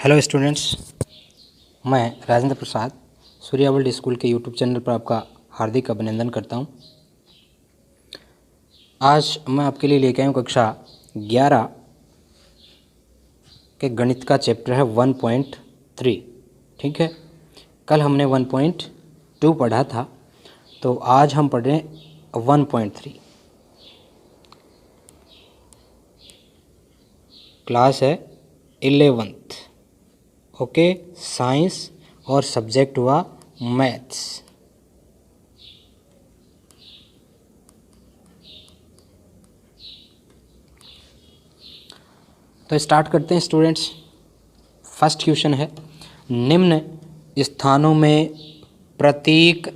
Hello students, मैं Rajendra Prasad Surya world school के YouTube channel पर आपका हार्दिक अभिनंदन करता हूं। आज मैं आपके लिए लेके आया हूं कक्षा 11 के गणित का चैप्टर है 1.3। ठीक है, कल हमने 1.2 पढ़ा था, तो आज हम पढ़ रहे हैं 1.3। क्लास है 11th। ओके, साइंस और सब्जेक्ट हुआ मैथ्स। तो स्टार्ट करते हैं स्टूडेंट्स। फर्स्ट क्वेश्चन है, निम्न स्थानों में प्रतीक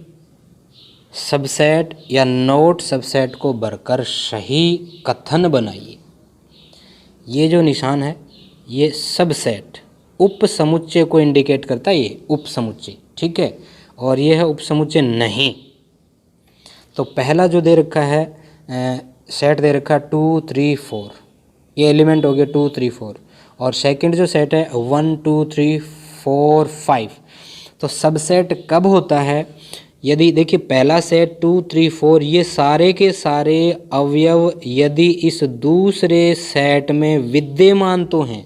सबसेट या नोट सबसेट को भरकर सही कथन बनाइए। ये जो निशान है ये सबसेट उप समुच्चय को इंडिकेट करता है, ये उप समुच्चय। ठीक है, और ये है उप समुच्चय नहीं। तो पहला जो दे रखा है सेट दे रखा है 2 3 4, ये एलिमेंट हो गया 2 3 4। और सेकंड जो सेट है 1 2 3 4 5। तो सबसेट कब होता है? यदि देखिए पहला सेट 2 3 4, ये सारे के सारे अवयव यदि इस दूसरे सेट में विद्यमान तो हैं,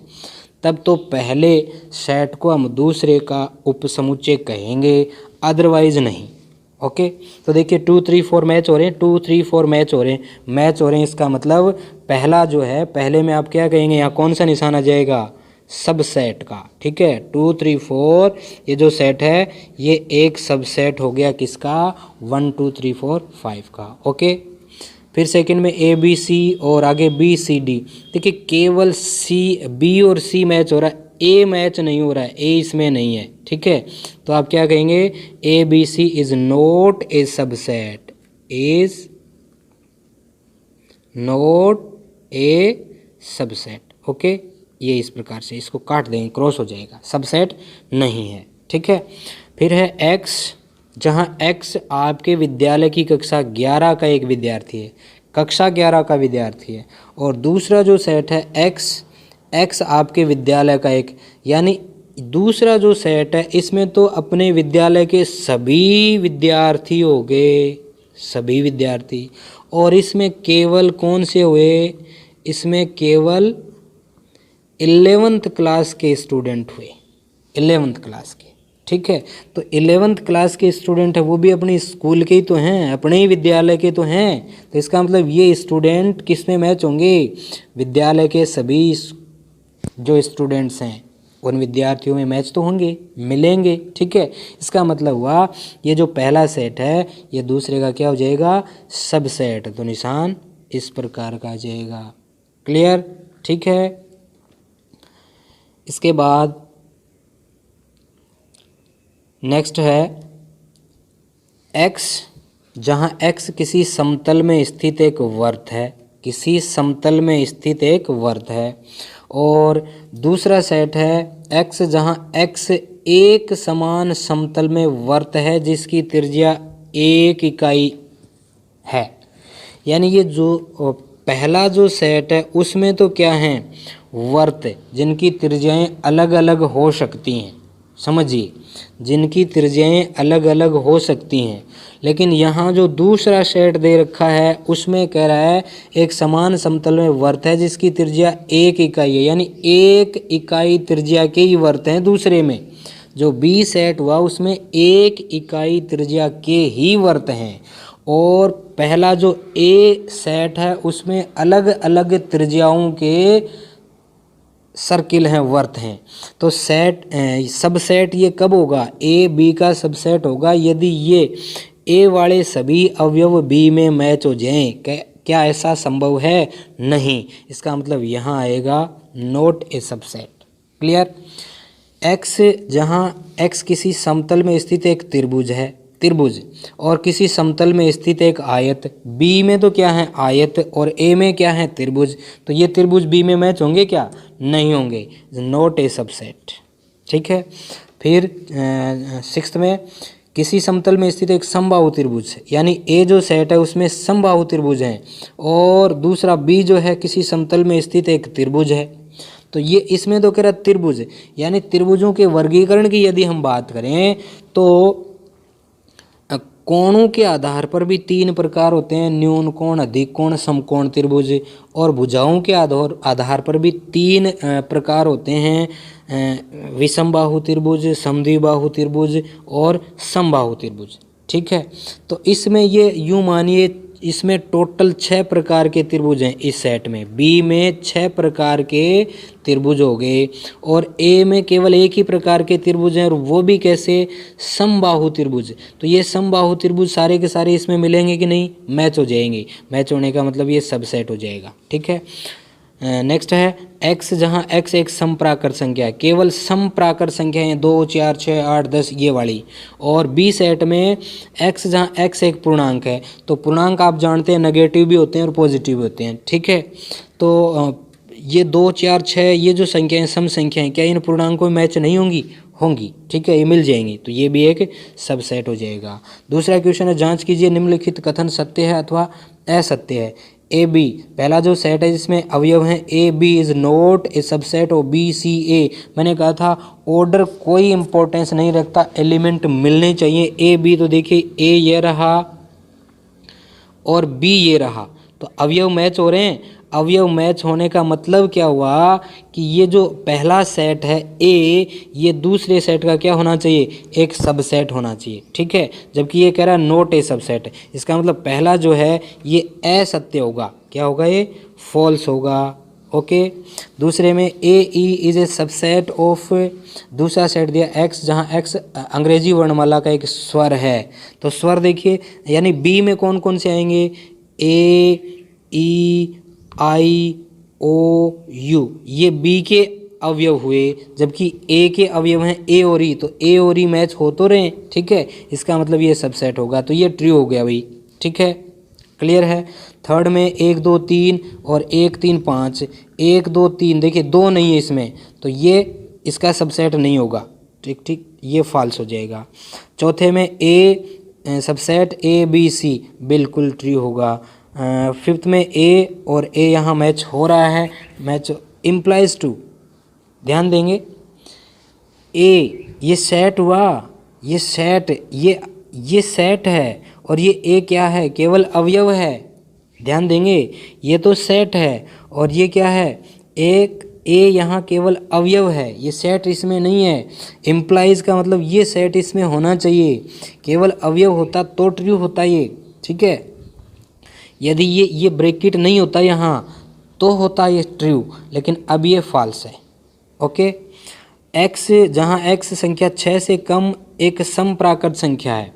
तब तो पहले सेट को हम दूसरे का उपसमुच्चय कहेंगे, अदरवाइज नहीं। ओके, तो देखिए 2 3 4 मैच हो रहे हैं, 2 3 4 मैच हो रहे हैं। इसका मतलब पहला जो है, पहले में आप क्या कहेंगे, यहाँ कौन सा निशान आ जाएगा? सबसेट का। ठीक है, 2 3 4 ये जो सेट है ये एक सबसेट हो गया किसका? 1 2 3 4 5 का। ओके, फिर सेकंड में ए बी सी और आगे बी सी डी। देखिए केवल सी बी और सी मैच हो रहा है, ए मैच नहीं हो रहा है, ए इसमें नहीं है। ठीक है, तो आप क्या कहेंगे? A B C is not a subset, is not a subset. Okay, ये इस प्रकार से इसको काट देंगे, क्रॉस हो जाएगा, सबसेट नहीं है। ठीक है, फिर है एक्स, जहाँ x आपके विद्यालय की कक्षा 11 का एक विद्यार्थी है, कक्षा 11 का विद्यार्थी है। और दूसरा जो सेट है x आपके विद्यालय का एक, यानी दूसरा जो सेट है इसमें तो अपने विद्यालय के सभी विद्यार्थी हो गए, सभी विद्यार्थी। और इसमें केवल कौन से हुए? इसमें केवल 11th क्लास के स्टूडेंट हुए, 11th क्लास के। ठीक है, तो 11th क्लास के स्टूडेंट है, वो भी अपने स्कूल के ही तो हैं, अपने ही विद्यालय के तो हैं। तो इसका मतलब ये स्टूडेंट किस में मैच होंगे? विद्यालय के सभी जो स्टूडेंट्स हैं उन विद्यार्थियों में मैच तो होंगे, मिलेंगे। ठीक है, इसका मतलब हुआ ये जो पहला सेट है ये दूसरे का क्या हो जाएगा? सबसेट। तो निशान इस प्रकार का आ जाएगा। क्लियर? ठीक है, इसके बाद नेक्स्ट है x, जहाँ x किसी समतल में स्थित एक वृत्त है, किसी समतल में स्थित एक वृत्त है। और दूसरा सेट है x, जहाँ x एक समान समतल में वृत्त है जिसकी त्रिज्या 1 इकाई है। यानी ये जो पहला जो सेट है उसमें तो क्या है? वृत्त जिनकी त्रिज्याएं अलग अलग हो सकती हैं, समझिए, जिनकी त्रिज्याएं अलग अलग हो सकती हैं। लेकिन यहाँ जो दूसरा सेट दे रखा है उसमें कह रहा है एक समान समतल में वृत्त है जिसकी त्रिज्या 1 इकाई है, यानी 1 इकाई त्रिज्या के ही वृत्त हैं। दूसरे में जो बी सेट हुआ उसमें 1 इकाई त्रिज्या के ही वृत्त हैं। और पहला जो ए सेट है उसमें अलग अलग त्रिज्याओं के सर्किल हैं, वर्त हैं। तो सेट सबसेट ये कब होगा? ए बी का सबसेट होगा यदि ये ए वाले सभी अवयव बी में मैच हो जाएं। क्या ऐसा संभव है? नहीं। इसका मतलब यहाँ आएगा not a subset. Clear? X, जहाँ एक्स किसी समतल में स्थित एक त्रिभुज है, त्रिभुज, और किसी समतल में स्थित एक आयत, बी में तो क्या है? आयत, और ए में क्या है? त्रिभुज। तो ये त्रिभुज बी में मैच होंगे क्या? नहीं होंगे, नॉट ए सबसेट। ठीक है, फिर 6th में किसी समतल में स्थित एक समबाहु त्रिभुज है, यानी ए जो सेट है उसमें समबाहु त्रिभुज है, और दूसरा बी जो है किसी समतल में स्थित एक त्रिभुज है। तो ये इसमें तो कह रहा त्रिभुज, यानी त्रिभुजों के वर्गीकरण की यदि हम बात करें तो कोणों के आधार पर भी 3 प्रकार होते हैं, न्यून कोण, अधिक कोण, समकोण त्रिभुज। और भुजाओं के आधार पर भी 3 प्रकार होते हैं, विषमबाहु त्रिभुज, समद्विबाहु त्रिभुज और समबाहु त्रिभुज। ठीक है, तो इसमें ये यूँ मानिए इसमें टोटल 6 प्रकार के त्रिभुज हैं इस सेट में। बी में 6 प्रकार के त्रिभुज हो गए और ए में केवल एक ही प्रकार के त्रिभुज हैं, और वो भी कैसे, समबाहु त्रिभुज। तो ये समबाहु त्रिभुज सारे के सारे इसमें मिलेंगे कि नहीं, मैच हो जाएंगे। मैच होने का मतलब ये सबसेट हो जाएगा। ठीक है, नेक्स्ट है x, जहाँ x एक समप्राकृत संख्या है, केवल समप्राकृत संख्या है 2 4 6 8 10 ये वाली। और बी सेट में x, जहाँ x एक पूर्णांक है, तो पूर्णांक आप जानते हैं नेगेटिव भी होते हैं और पॉजिटिव भी होते हैं। ठीक है, तो ये 2 4 6 ये जो संख्याएं सम संख्याएं, क्या इन पूर्णांकों में मैच नहीं होंगी, होंगी। ठीक है, ये मिल जाएंगी, तो ये भी एक सबसेट हो जाएगा। दूसरा क्वेश्चन है, जांच कीजिए निम्नलिखित कथन सत्य है अथवा असत्य है। ए बी, पहला जो सेट है जिसमें अवयव हैं A B is not a subset of B C A. मैंने कहा था ऑर्डर कोई इंपॉर्टेंस नहीं रखता, एलिमेंट मिलने चाहिए। ए बी, तो देखिए ए ये रहा और बी ये रहा, तो अवयव मैच हो रहे हैं। अवयव मैच होने का मतलब क्या हुआ कि ये जो पहला सेट है ए, ये दूसरे सेट का क्या होना चाहिए, एक सबसेट होना चाहिए। ठीक है, जबकि ये कह रहा है नॉट ए सबसेट, इसका मतलब पहला जो है ये असत्य होगा। क्या होगा, ये फॉल्स होगा। ओके, दूसरे में A E is a subset of, दूसरा सेट दिया एक्स, जहाँ एक्स अंग्रेजी वर्णमाला का एक स्वर है। तो स्वर देखिए, यानी बी में कौन कौन से आएंगे, ए ई आई ओ यू, ये बी के अवयव हुए, जबकि ए के अवयव हैं ए और ई, तो ए और ई मैच हो तो रहे। ठीक है, इसका मतलब ये सबसेट होगा, तो ये ट्रू हो गया भाई। ठीक है, क्लियर है। थर्ड में 1 2 3 और 1 3 5, 1 2 3 देखिए 2 नहीं है इसमें, तो ये इसका सबसेट नहीं होगा। ठीक ठीक, ये फॉल्स हो जाएगा। चौथे में ए सबसेट ए बी सी, बिल्कुल ट्रू होगा। फिफ्थ में ए और ए यहाँ मैच हो रहा है, मैच इम्प्लाइज टू, ध्यान देंगे। ए ये सेट हुआ, ये सेट, ये सेट है, और ये ए क्या है, केवल अवयव है। ध्यान देंगे, ये तो सेट है और ये क्या है, एक ए यहाँ केवल अवयव है, ये सेट इसमें नहीं है। इम्प्लाइज का मतलब ये सेट इसमें होना चाहिए, केवल अवयव होता तो ट्रू होता ये। ठीक है, यदि ये ब्रैकेट नहीं होता यहाँ तो होता ये ट्रू, लेकिन अब ये फॉल्स है। ओके, एक्स, जहाँ एक्स संख्या 6 से कम एक समप्राकृत संख्या है।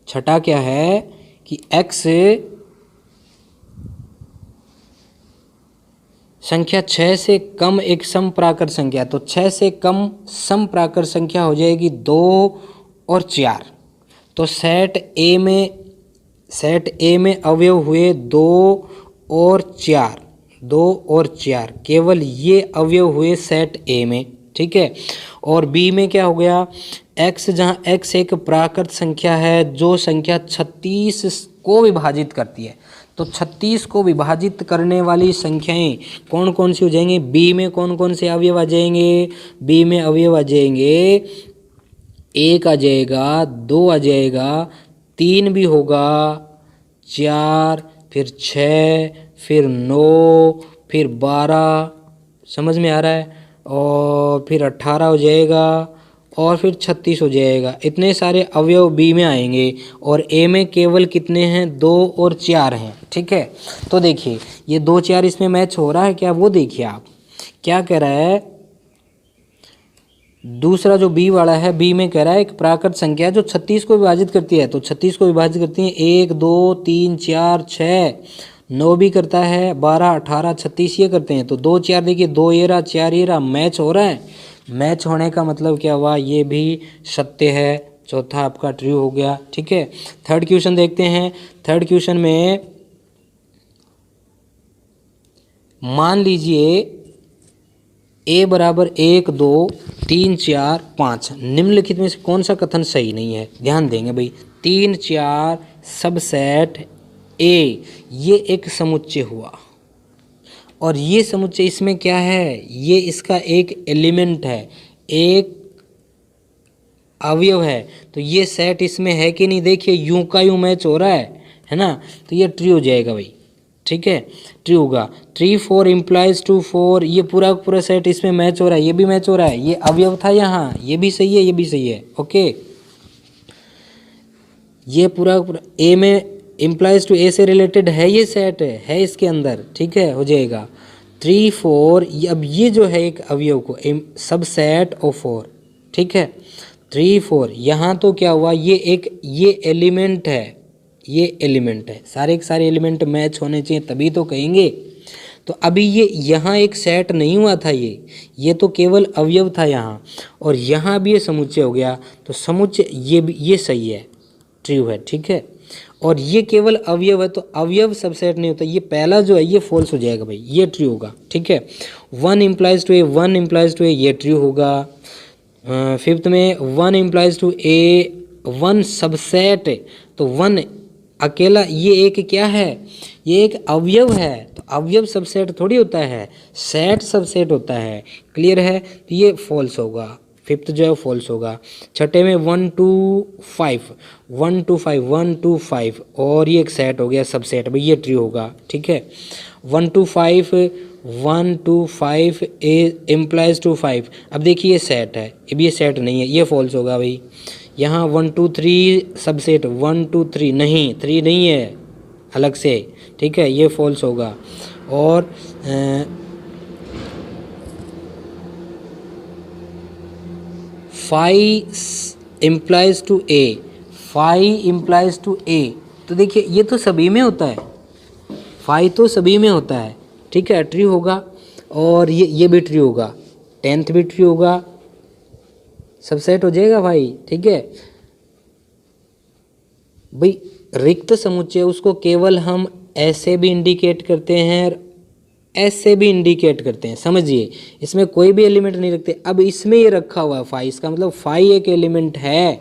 छठा क्या है कि एक्स संख्या 6 से कम एक समप्राकृत संख्या, तो 6 से कम समप्राकृत संख्या हो जाएगी 2 और 4। तो सेट ए में अवयव हुए 2 और 4, 2 और 4, केवल ये अवयव हुए सेट ए में। ठीक है, और बी में क्या हो गया, एक्स, जहाँ एक्स एक प्राकृत संख्या है जो संख्या 36 को विभाजित करती है। तो 36 को विभाजित करने वाली संख्याएं कौन कौन सी हो जाएंगी, बी में कौन कौन से अवयव आ जाएंगे, बी में अवयव आ जाएंगे, 1 आ जाएगा, 2 आ जाएगा, 3 भी होगा, 4, फिर 6, फिर 9, फिर 12, समझ में आ रहा है, और फिर 18 हो जाएगा, और फिर 36 हो जाएगा। इतने सारे अवयव बी में आएंगे और ए में केवल कितने हैं, 2 और 4 हैं। ठीक है, तो देखिए ये 2 4 इसमें मैच हो रहा है क्या, वो देखिए आप क्या कह रहा है। दूसरा जो बी वाला है, बी में कह रहा है एक प्राकृत संख्या जो 36 को विभाजित करती है, तो 36 को विभाजित करती है 1 2 3 4 6, 9 भी करता है, 12 18 36 ये करते हैं। तो 2 4 देखिए, 2 ये रहा, 4 ये रहा, मैच हो रहा है। मैच होने का मतलब क्या हुआ, ये भी सत्य है। चौथा आपका ट्रू हो गया। ठीक है, थर्ड क्वेश्चन देखते हैं। थर्ड क्वेश्चन में मान लीजिए ए बराबर 1 2 3 4 5, निम्नलिखित में से कौन सा कथन सही नहीं है। ध्यान देंगे भाई, 3 4 सबसेट ए ये एक समुच्चय हुआ और ये समुच्चय इसमें क्या है, ये इसका एक एलिमेंट है, एक अवयव है, तो ये सेट इसमें है कि नहीं, देखिए यूं का यूं मैच हो रहा है ना, तो ये ट्रू हो जाएगा भाई, ठीक है, ट्रू होगा। 3 4 इम्प्लाइज टू 4, ये पूरा पूरा सेट इसमें मैच हो रहा है, ये भी मैच हो रहा है, ये अवयव था यहाँ, ये भी सही है, ये भी सही है, ओके। ये पूरा पूरा ए में इम्प्लाइज टू ए से रिलेटेड है, ये सेट है इसके अंदर, ठीक है, हो जाएगा। 3 4, अब ये जो है एक अवयव को सब सेट ऑफ 4, ठीक है, 3 4, यहाँ तो क्या हुआ, ये एलिमेंट है, ये एलिमेंट है, सारे के सारे एलिमेंट मैच होने चाहिए तभी तो कहेंगे। तो अभी ये यहाँ एक सेट नहीं हुआ था, ये तो केवल अवयव था यहाँ, और यहाँ भी ये समुच्चय हो गया, तो समुच्चय ये सही है, ट्रू है, ठीक है। और ये केवल अवयव है, तो अवयव सबसेट नहीं होता, ये पहला जो है ये फॉल्स हो जाएगा भाई, ये ट्रू होगा, ठीक है। 1 implies to A, 1 implies to A, ये ट्रू होगा। फिफ्थ में 1 इम्प्लाइज टू ए, 1 सबसेट, तो 1 अकेला, ये एक क्या है, ये एक अवयव है, तो अवयव सबसेट थोड़ी होता है, सेट सबसेट होता है, क्लियर है, तो ये फॉल्स होगा, फिफ्थ जो है फॉल्स होगा। छठे में 1 2 5, 1 2 5, 1 2 5, और ये एक सेट हो गया सबसेट, भाई ये ट्रू होगा, ठीक है। 1 2 5, 1 2 5 ए इम्प्लाइज टू 5, अब देखिए ये सेट है, अब ये सेट नहीं है, ये फॉल्स होगा भाई। यहाँ 1 2 3 सबसेट, 1 2 3 नहीं, 3 नहीं है अलग से, ठीक है, ये फॉल्स होगा। और 5 implies to A, 5 implies to A, तो देखिए ये तो सभी में होता है, 5 तो सभी में होता है, ठीक है, ट्रू होगा। और ये भी ट्रू होगा, 10th भी ट्रू होगा, सबसेट हो जाएगा भाई, ठीक है भाई। रिक्त समुच्चय उसको केवल हम ऐसे भी इंडिकेट करते हैं, ऐसे भी इंडिकेट करते हैं, समझिए, इसमें कोई भी एलिमेंट नहीं रखते। अब इसमें ये रखा हुआ है 5, इसका मतलब 5 एक एलिमेंट है,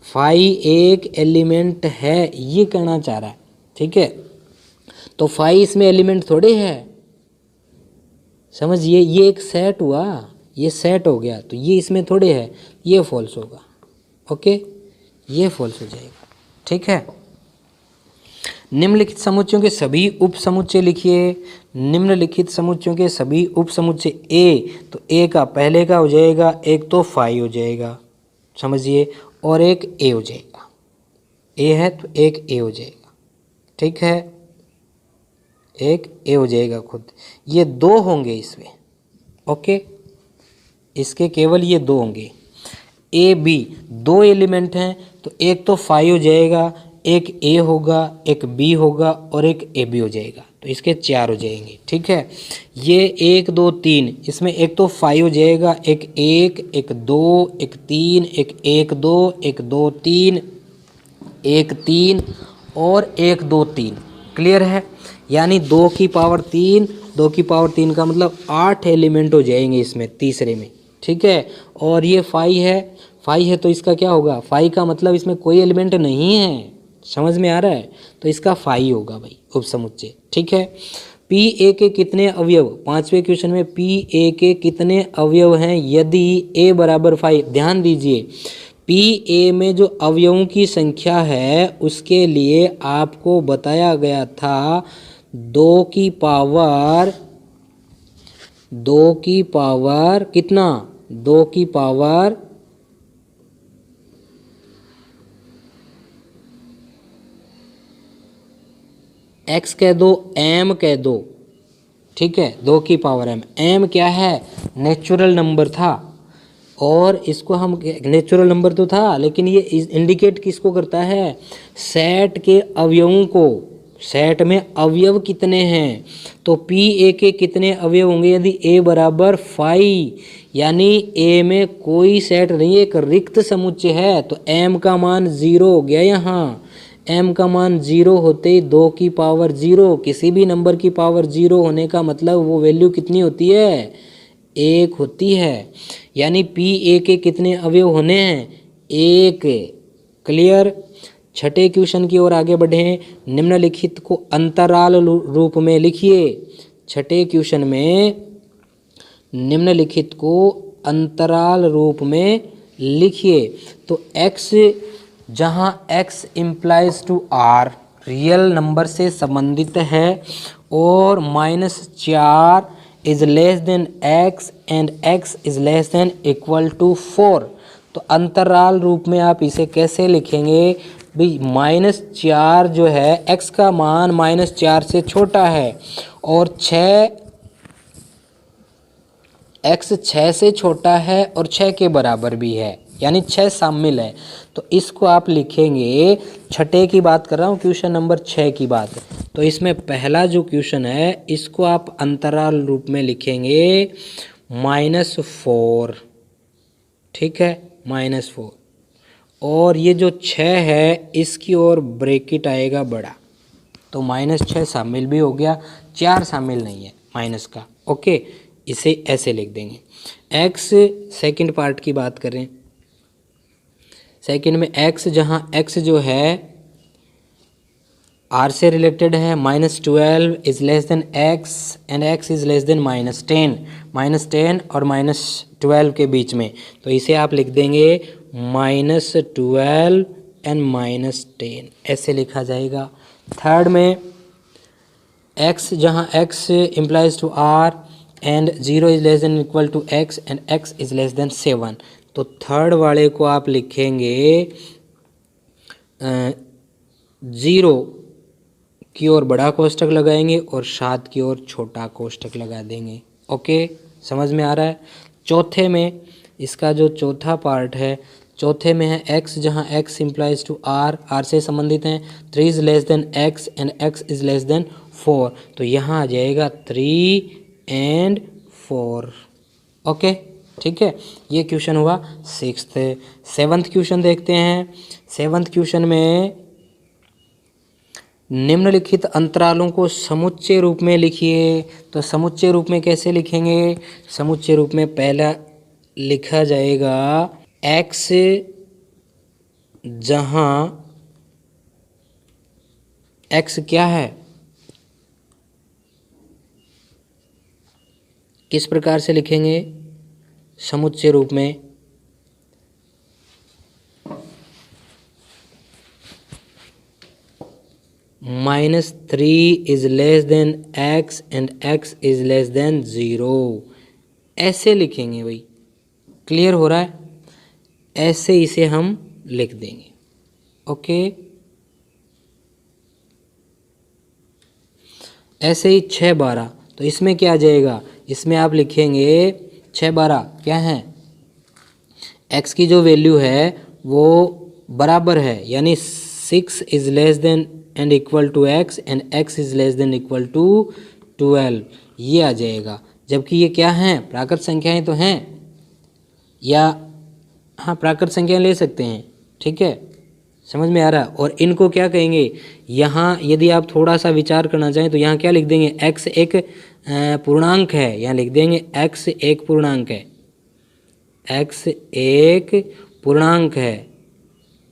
5 एक एलिमेंट है, ये कहना चाह रहा है, ठीक है। तो 5 इसमें एलिमेंट थोड़े है, समझिए, ये एक सेट हुआ, ये सेट हो गया, तो ये इसमें थोड़े है, ये फॉल्स होगा, ओके, ये फॉल्स हो जाएगा, ठीक है। निम्नलिखित समुच्चयों के सभी उप समुच्चय लिखिए। निम्नलिखित समुच्चयों के सभी उप समुच्चय ए, तो ए का पहले का हो जाएगा, एक तो 5 हो जाएगा, समझिए, और एक ए हो जाएगा, ए है तो एक ए हो जाएगा, ठीक है, एक ए हो जाएगा खुद, ये 2 होंगे इसमें, ओके, इसके केवल ये 2 होंगे। ए बी 2 एलिमेंट हैं, तो एक तो 5 हो जाएगा, एक ए होगा, एक बी होगा, और एक ए बी हो जाएगा, तो इसके 4 हो जाएंगे, ठीक है। ये 1 2 3, इसमें एक तो 5 हो जाएगा, एक 1 2 एक 3, एक 1 2 एक 2 3, एक 3 और 1 2 3, क्लियर है, यानी 2 की पावर 3, 2 की पावर 3 का मतलब 8 एलिमेंट हो जाएंगे इसमें तीसरे में, ठीक है। और ये 5 है, 5 है तो इसका क्या होगा, 5 का मतलब इसमें कोई एलिमेंट नहीं है, समझ में आ रहा है, तो इसका 5 होगा भाई उप समुच्चय, ठीक है। पी ए के कितने अवयव, 5वें क्वेश्चन में पी ए के कितने अवयव हैं यदि ए बराबर 5, ध्यान दीजिए, पी ए में जो अवयवों की संख्या है उसके लिए आपको बताया गया था 2 की पावर कितना, 2 की पावर x कह दो, m कह दो, ठीक है, 2 की पावर m क्या है, नेचुरल नंबर था, और इसको हम नेचुरल नंबर तो था, लेकिन ये इंडिकेट किसको करता है, सेट के अवयवों को, सेट में अवयव कितने हैं, तो पी ए के कितने अवयव होंगे यदि ए बराबर 5, यानी ए में कोई सेट नहीं, एक रिक्त समुच्चय है, तो m का मान 0 हो गया, यहाँ m का मान 0 होते ही 2 की पावर 0, किसी भी नंबर की पावर 0 होने का मतलब वो वैल्यू कितनी होती है, 1 होती है, यानी पी ए के कितने अवयव होने हैं, 1, क्लियर। छठे क्वेश्चन की ओर आगे बढ़ें। निम्नलिखित को अंतराल रूप में लिखिए, छठे क्वेश्चन में निम्नलिखित को अंतराल रूप में लिखिए। तो x जहाँ x implies to r real number से संबंधित है और -4 is less than x and x is less than equal to 4। तो अंतराल रूप में आप इसे कैसे लिखेंगे भाई? -4 जो है x का मान -4 से छोटा है और x 6 से छोटा है और 6 के बराबर भी है, यानी 6 शामिल है। तो इसको आप लिखेंगे, छठे की बात कर रहा हूँ, क्वेश्चन नंबर 6 की बात। तो इसमें पहला जो क्वेश्चन है इसको आप अंतराल रूप में लिखेंगे -4, ठीक है, -4। और ये जो 6 है इसकी ओर ब्रैकेट आएगा बड़ा, तो -6 शामिल भी हो गया, 4 शामिल नहीं है माइनस का। ओके, इसे ऐसे लिख देंगे। x सेकंड पार्ट की बात करें, सेकंड में x जहाँ x जो है r से रिलेटेड है, -12 is less than x and x is less then -10 और -12 के बीच में। तो इसे आप लिख देंगे -12 एंड -10, ऐसे लिखा जाएगा। थर्ड में x जहाँ x implies to r and 0 is less than equal to x and x is less than 7। तो थर्ड वाले को आप लिखेंगे 0 की ओर बड़ा कोष्ठक लगाएंगे और 7 की ओर छोटा कोष्ठक लगा देंगे। ओके, समझ में आ रहा है। चौथे में इसका जो चौथा पार्ट है, चौथे में है x जहाँ x इम्प्लाइज टू r से संबंधित हैं, 3 is less than x and x is less then 4। तो यहाँ आ जाएगा 3 एंड 4। ओके, ठीक है, ये क्वेश्चन हुआ 6th। 7th क्वेश्चन देखते हैं। 7th क्वेश्चन में निम्नलिखित अंतरालों को समुच्चय रूप में लिखिए। तो समुच्चय रूप में कैसे लिखेंगे? समुच्चय रूप में पहला लिखा जाएगा x जहाँ x क्या है, किस प्रकार से लिखेंगे समुच्चय रूप में? -3 is less than x and x is less then 0, ऐसे लिखेंगे भाई। क्लियर हो रहा है? ऐसे इसे हम लिख देंगे। ओके, ऐसे ही 6 12, तो इसमें क्या आ जाएगा? इसमें आप लिखेंगे 6 12 क्या है, x की जो वैल्यू है वो बराबर है, यानी 6 is less than and equal to x and x is less than equal to 12, ये आ जाएगा। जबकि ये क्या हैं, प्राकृत संख्याएं तो हैं, या हाँ प्राकृत संख्याएं ले सकते हैं, ठीक है, समझ में आ रहा है। और इनको क्या कहेंगे, यहाँ यदि आप थोड़ा सा विचार करना चाहें तो यहाँ क्या लिख देंगे, x एक पूर्णांक है, यहाँ लिख देंगे x एक पूर्णांक है, x एक पूर्णांक है,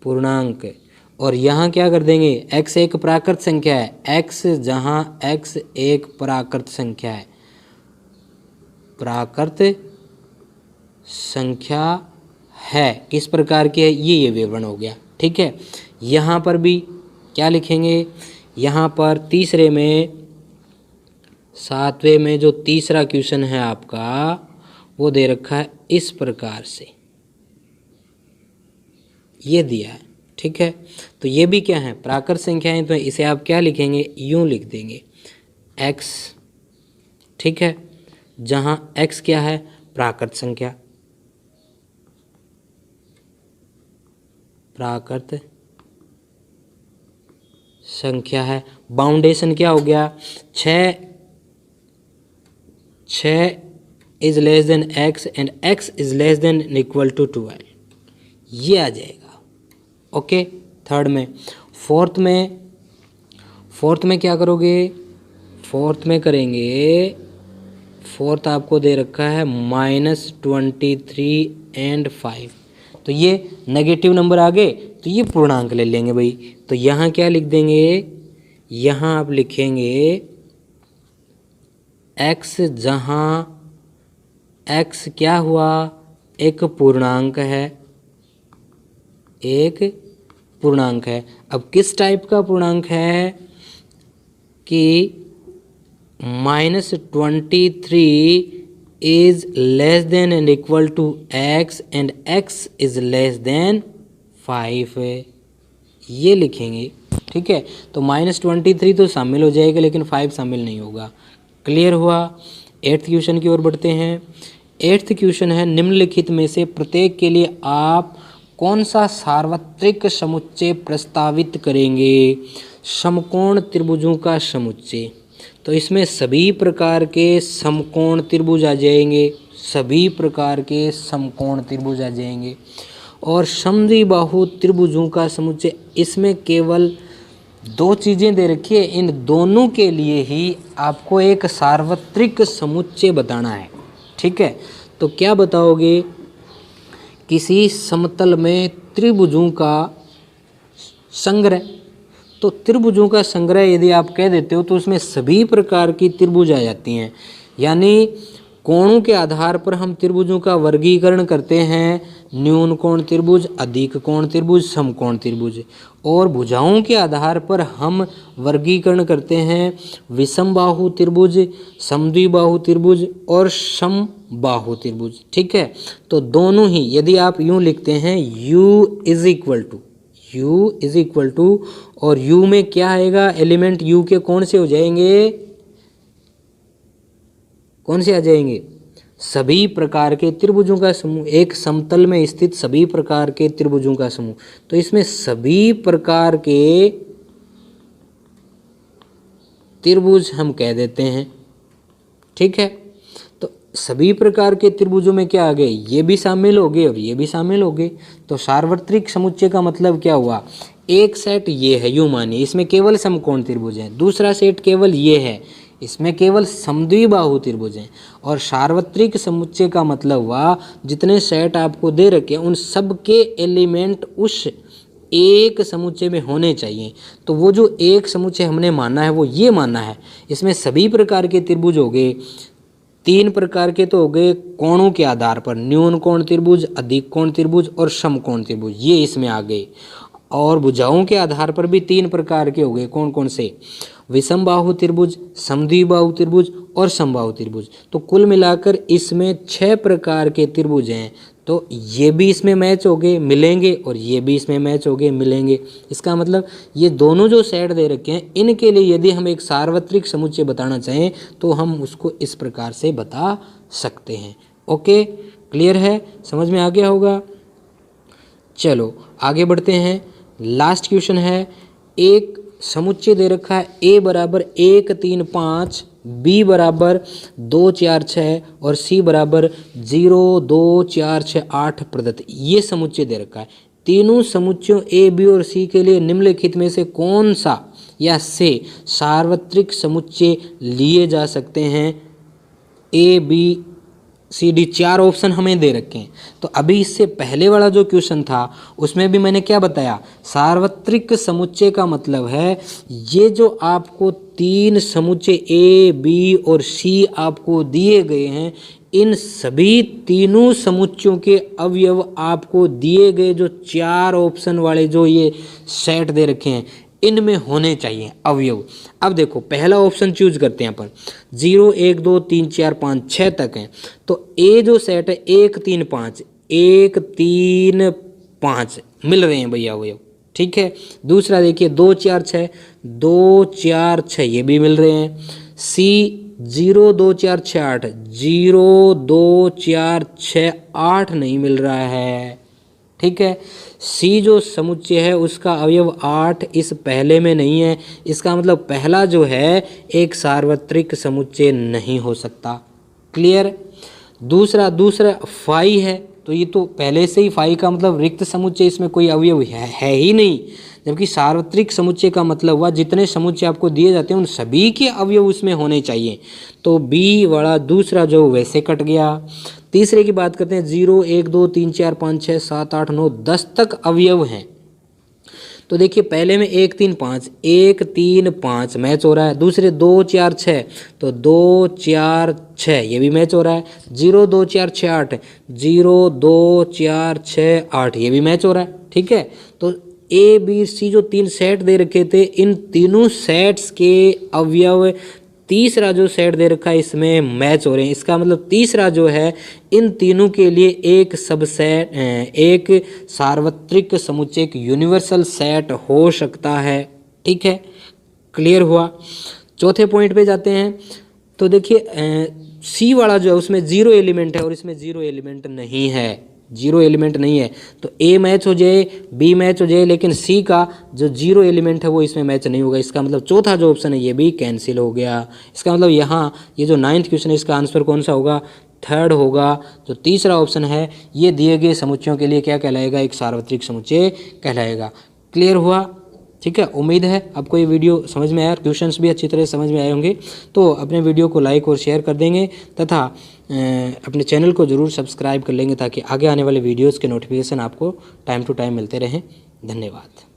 पूर्णांक। और यहाँ क्या कर देंगे, x एक प्राकृत संख्या है, x जहाँ x एक प्राकृत संख्या है, प्राकृत संख्या है, किस प्रकार की है, ये विवरण हो गया, ठीक है। यहाँ पर भी क्या लिखेंगे, यहाँ पर तीसरे में 7वें में जो तीसरा क्वेश्चन है आपका वो दे रखा है इस प्रकार से, ये दिया है, ठीक है। तो ये भी क्या है, प्राकृत संख्याएं, तो इसे आप क्या लिखेंगे, यूं लिख देंगे x, ठीक है, जहाँ x क्या है, प्राकृत संख्या, प्राकृत संख्या है। बाउंडेशन क्या हो गया, 6 is less than x and x is less than equal to 12, ये आ जाएगा। ओके, थर्ड में। फोर्थ में क्या करोगे, फोर्थ में करेंगे, फोर्थ आपको दे रखा है -23 एंड 5, तो ये नेगेटिव नंबर आ गए, तो ये पूर्णांक ले लेंगे भाई। तो यहाँ क्या लिख देंगे, यहाँ आप लिखेंगे x जहाँ x क्या हुआ, एक पूर्णांक है, एक पूर्णांक है। अब किस टाइप का पूर्णांक है कि -23 is less than and equal to x and x is less than 5 ये लिखेंगे। ठीक है, तो -23 तो शामिल हो जाएगा लेकिन 5 शामिल नहीं होगा। क्लियर हुआ। 8th क्वेश्चन की ओर बढ़ते हैं। 8th क्वेश्चन है, निम्नलिखित में से प्रत्येक के लिए आप कौन सा सार्वत्रिक समुच्चय प्रस्तावित करेंगे। समकोण त्रिभुजों का समुच्चय, तो इसमें सभी प्रकार के समकोण त्रिभुज आ जाएंगे, सभी प्रकार के समकोण त्रिभुज आ जाएंगे। और समद्विबाहु त्रिभुजों का समुच्चय, इसमें केवल 2 चीज़ें दे रखी है, इन दोनों के लिए ही आपको एक सार्वत्रिक समुच्चय बताना है। ठीक है, तो क्या बताओगे, किसी समतल में त्रिभुजों का संग्रह। तो त्रिभुजों का संग्रह यदि आप कह देते हो तो उसमें सभी प्रकार की त्रिभुज आ जाती हैं, यानी कोणों के आधार पर हम त्रिभुजों का वर्गीकरण करते हैं, न्यून कोण त्रिभुज, अधिक कोण त्रिभुज, समकोण त्रिभुज। और भुजाओं के आधार पर हम वर्गीकरण करते हैं विषम बाहु त्रिभुज, समद्विबाहु त्रिभुज और समबाहु त्रिभुज। ठीक है, तो दोनों ही यदि आप यूं लिखते हैं u इज इक्वल टू और u में क्या आएगा, एलिमेंट u के कौन से हो जाएंगे, कौन से आ जाएंगे, सभी प्रकार के त्रिभुजों का समूह, एक समतल में स्थित सभी प्रकार के त्रिभुजों का समूह। तो इसमें सभी प्रकार के त्रिभुज हम कह देते हैं। ठीक है, तो सभी प्रकार के त्रिभुजों में क्या आ गए, ये भी शामिल हो गए और ये भी शामिल हो गए। तो सार्वत्रिक समुच्चय का मतलब क्या हुआ, एक सेट ये है, यूं मानिए इसमें केवल समकोण त्रिभुज है, दूसरा सेट केवल ये है, इसमें केवल समद्विबाहु त्रिभुज हैं। और सार्वत्रिक समुच्चय का मतलब हुआ जितने सेट आपको दे रखे हैं उन सब के एलिमेंट उस एक समुच्चय में होने चाहिए। तो वो जो एक समुच्चय हमने माना है वो ये माना है, इसमें सभी प्रकार के त्रिभुज हो गए, 3 प्रकार के तो हो गए कोणों के आधार पर, न्यून कोण त्रिभुज, अधिक कोण त्रिभुज और समकोण त्रिभुज, ये इसमें आ गए। और भुजाओं के आधार पर भी 3 प्रकार के हो गए, कौन कौन से, विषम बाहु त्रिभुज, समद्विबाहु त्रिभुज और समबाहु त्रिभुज। तो कुल मिलाकर इसमें 6 प्रकार के त्रिभुज हैं। तो ये भी इसमें मैच हो गए, मिलेंगे, और ये भी इसमें मैच हो गए, मिलेंगे। इसका मतलब ये दोनों जो सेट दे रखे हैं इनके लिए यदि हम एक सार्वत्रिक समुच्चय बताना चाहें तो हम उसको इस प्रकार से बता सकते हैं। ओके, क्लियर है, समझ में आ गया होगा। चलो आगे बढ़ते हैं। लास्ट क्वेश्चन है, एक समुच्चय दे रखा है a बराबर 1 3 5, b बराबर 2 4 6 और c बराबर 0 2 4 6 8 प्रदत्त, ये समुच्चय दे रखा है। तीनों समुच्चयों a b और c के लिए निम्नलिखित में से कौन सा या से सार्वत्रिक समुच्चय लिए जा सकते हैं। a b C D 4 option हमें दे रखे हैं। तो अभी इससे पहले वाला जो क्वेश्चन था उसमें भी मैंने क्या बताया, सार्वत्रिक समुच्चय का मतलब है ये जो आपको 3 समुच्चय ए बी और सी आपको दिए गए हैं, इन सभी तीनों समुच्चयों के अवयव आपको दिए गए जो 4 ऑप्शन वाले जो ये सेट दे रखे हैं इनमें होने चाहिए अवयव। अब देखो पहला ऑप्शन चूज करते हैं अपन, 0 1 2 3 4 5 6 तक हैं। तो ए जो सेट है 1 3 5 1 3 5 मिल रहे हैं भैया अवयव। ठीक है, दूसरा देखिए 2 4 6 2 4 6 ये भी मिल रहे हैं। सी 0 2 4 6 8 0 2 4 6 8 नहीं मिल रहा है। ठीक है, सी जो समुच्चय है उसका अवयव 8 इस पहले में नहीं है, इसका मतलब पहला जो है एक सार्वत्रिक समुच्चय नहीं हो सकता। क्लियर। दूसरा फाई है, तो ये तो पहले से ही फाई का मतलब रिक्त समुच्चय, इसमें कोई अवयव है ही नहीं। जबकि सार्वत्रिक समुच्चय का मतलब हुआ जितने समुच्चय आपको दिए जाते हैं उन सभी के अवयव उसमें होने चाहिए। तो बी वाला दूसरा जो वैसे कट गया। तीसरे की बात करते हैं, 0 1 2 3 4 5 6 7 8 9 10 तक अवयव हैं। तो देखिए पहले में 1 3 5 1 3 5 मैच हो रहा है, दूसरे 2 4 6 तो 2 4 6 ये भी मैच हो रहा है, 0 2 4 6 8 0 2 4 6 8 ये भी मैच हो रहा है। ठीक है, तो ए बी सी जो 3 सेट दे रखे थे, इन तीनों सेट्स के अवयव तीसरा जो सेट दे रखा है इसमें मैच हो रहे हैं। इसका मतलब तीसरा जो है इन तीनों के लिए एक सबसेट, एक सार्वत्रिक समुच्चय, एक यूनिवर्सल सेट हो सकता है। ठीक है, क्लियर हुआ। चौथे पॉइंट पे जाते हैं। तो देखिए सी वाला जो है उसमें 0 एलिमेंट है और इसमें 0 एलिमेंट नहीं है, 0 एलिमेंट नहीं है। तो ए मैच हो जाए, बी मैच हो जाए, लेकिन सी का जो 0 एलिमेंट है वो इसमें मैच नहीं होगा। इसका मतलब चौथा जो ऑप्शन है ये भी कैंसिल हो गया। इसका मतलब यहाँ ये जो 9th क्वेश्चन है इसका आंसर कौन सा होगा? 3rd होगा। जो तीसरा ऑप्शन है ये दिए गए समुच्चयों के लिए क्या कहलाएगा? एक सार्वत्रिक समुच्चय कहलाएगा। क्लियर हुआ? ठीक है, उम्मीद है आपको ये वीडियो समझ में आया, क्वेश्चंस भी अच्छी तरह समझ में आए होंगे। तो अपने वीडियो को लाइक और शेयर कर देंगे तथा अपने चैनल को ज़रूर सब्सक्राइब कर लेंगे ताकि आगे आने वाले वीडियोस के नोटिफिकेशन आपको टाइम टू टाइम मिलते रहें। धन्यवाद।